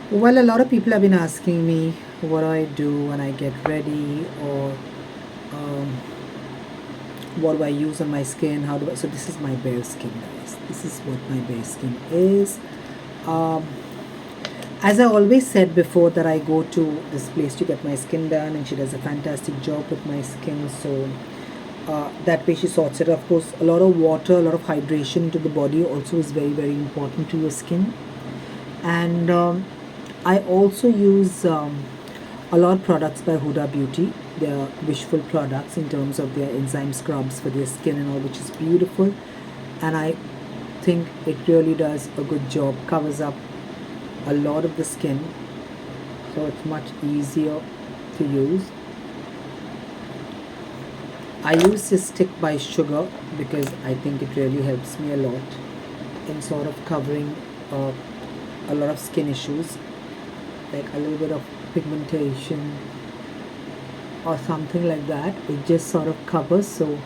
Well, a lot of people have been asking me what do I do when I get ready, or um, what do I use on my skin? How do I? So this is my bare skin, guys. This is what my bare skin is. Um, as I always said before, that I go to this place to get my skin done, and she does a fantastic job with my skin. So that way she sorts it. Of course, a lot of water, a lot of hydration to the body also is very very important to your skin. And I also use a lot of products by Huda Beauty. They are wishful products in terms of their enzyme scrubs for their skin and all, which is beautiful. And I think it really does a good job, covers up a lot of the skin, so it's much easier to use. I use this stick by Sugar because I think it really helps me a lot in sort of covering uh, a lot of skin issues, like a little bit of pigmentation or something like that. It just sort of covers. So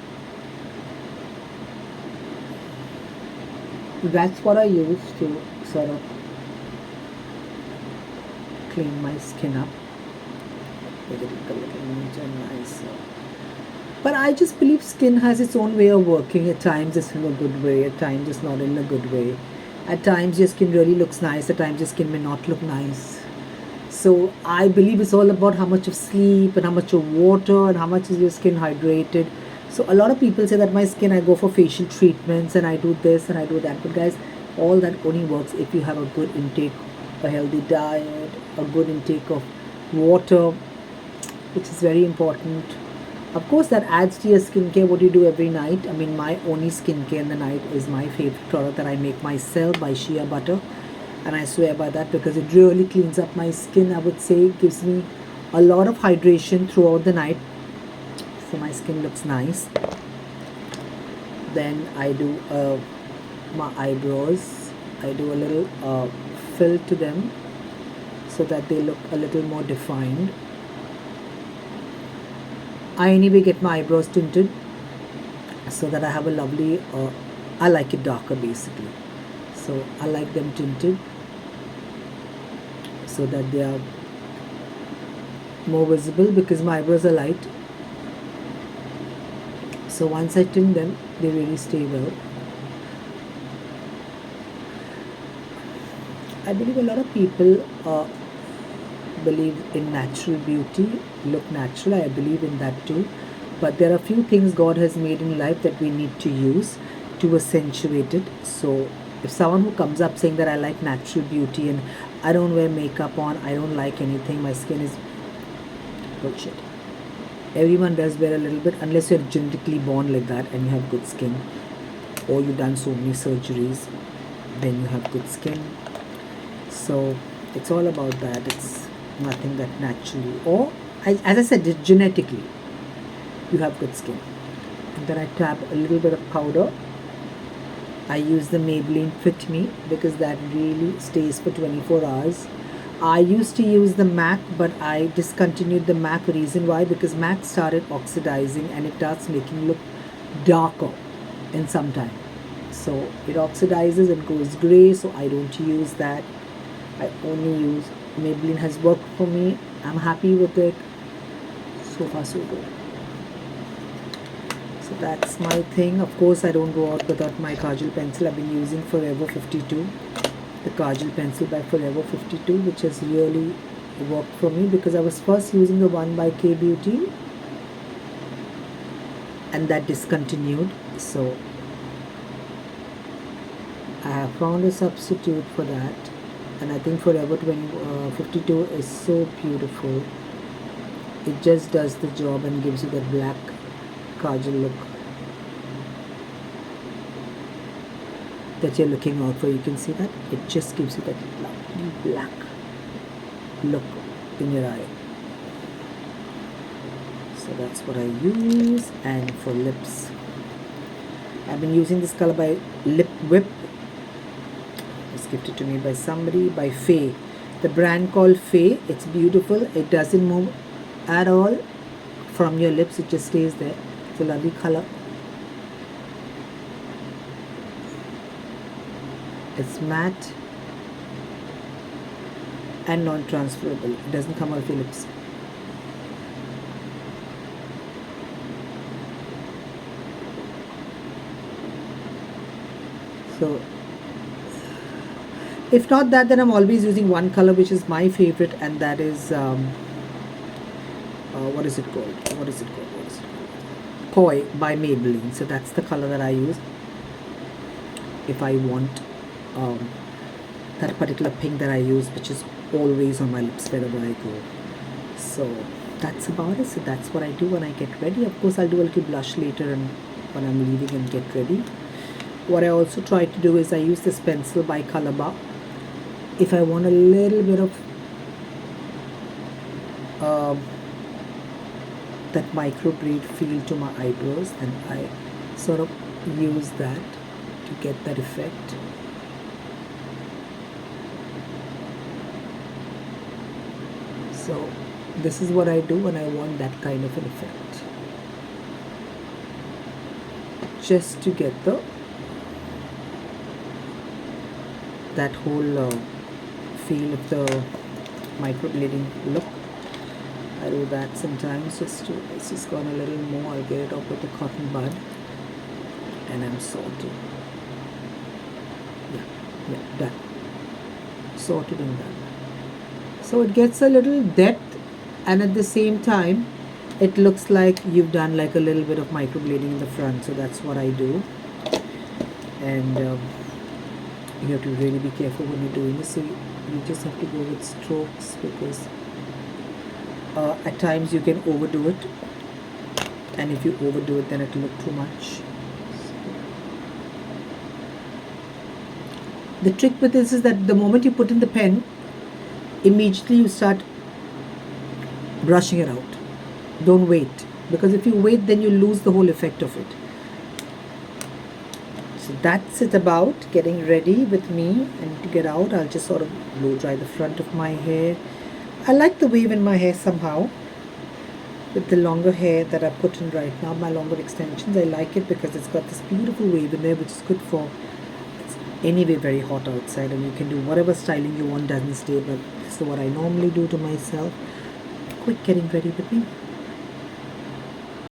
that's what I use to sort of clean my skin up, make it look a little neat and nice. But I just believe skin has its own way of working. At times it's in a good way, at times it's not in a good way. At times your skin really looks nice, at times your skin may not look nice. So I believe it's all about how much of sleep and how much of water and how much is your skin hydrated. So a lot of people say that my skin, I go for facial treatments and I do this and I do that. But guys, all that only works if you have a good intake, a healthy diet, a good intake of water, which is very important. Of course, that adds to your skincare, what you do every night. I mean, my only skincare in the night is my favorite product that I make myself by shea butter. And I swear by that because it really cleans up my skin. I would say it gives me a lot of hydration throughout the night. So my skin looks nice. Then I do my eyebrows. I do a little fill to them so that they look a little more defined. I anyway get my eyebrows tinted so that I have a lovely, I like it darker basically. So I like them tinted so that they are more visible because my eyebrows are light. So once I tint them, they really stay well. I believe a lot of people believe in natural beauty, look natural. I believe in that too. But there are few things God has made in life that we need to use to accentuate it. So if someone who comes up saying that I like natural beauty and I don't wear makeup on, I don't like anything, my skin is bullshit. Everyone does wear a little bit unless you're genetically born like that and you have good skin, or you've done so many surgeries, then you have good skin. So it's all about that. It's nothing that naturally, or as I said, genetically you have good skin. And then I tap a little bit of powder. I use the Maybelline Fit Me because that really stays for 24 hours. I used to use the MAC, but I discontinued the MAC. Reason why? Because MAC started oxidizing and it starts making look darker in some time. So it oxidizes and goes gray, so I don't use that. I only use Maybelline. Has worked for me. I'm happy with it. So far so good. So that's my thing. Of course, I don't go out without my Kajal pencil. I've been using Forever 52. The Kajal pencil by Forever 52, which has really worked for me because I was first using the one by K Beauty and that discontinued. So I have found a substitute for that, and I think Forever 52 is so beautiful. It just does the job and gives you that black kajal look that you're looking out for. You can see that it just gives you that lovely black look in your eye. So that's what I use. And for lips, I've been using this color by Lip Whip. It's gifted to me by somebody, by Faye. The brand called Faye. It's beautiful. It doesn't move at all from your lips. It just stays there. It's a lovely color. It's matte. and non-transferable. It doesn't come out of your lips. So if not that, then I'm always using one color which is my favorite, and that is what is it called? What is it called? What is it called? Koi by Maybelline. So that's the color that I use if I want um, that particular pink that I use, which is always on my lips wherever I go. So that's about it. So that's what I do when I get ready. Of course, I'll do a little blush later and when I'm leaving and get ready. What I also try to do is I use this pencil by Color Bar. If I want a little bit of that micro braid feel to my eyebrows, then I sort of use that to get that effect. So this is what I do when I want that kind of an effect, just to get that whole feel of the microblading look. I do that sometimes just to, it's just gone a little more. I'll get it off with a cotton bud and I'm sorted. Yeah, done. Sorted and done. So it gets a little depth, and at the same time it looks like you've done like a little bit of microblading in the front. So that's what I do. And you have to really be careful when you're doing this. So you just have to go with strokes, because at times you can overdo it, and if you overdo it then it'll look too much. The trick with this is that the moment you put in the pen, immediately you start brushing it out. Don't wait, because if you wait then you lose the whole effect of it. So that's it about getting ready with me. And to get out, I'll just sort of blow dry the front of my hair. I like the wave in my hair somehow. With the longer hair that I put in right now, my longer extensions, I like it because it's got this beautiful wave in there, which is good for, it's anyway very hot outside, and you can do whatever styling you want, doesn't stay. But this is what I normally do to myself. Quick getting ready with me.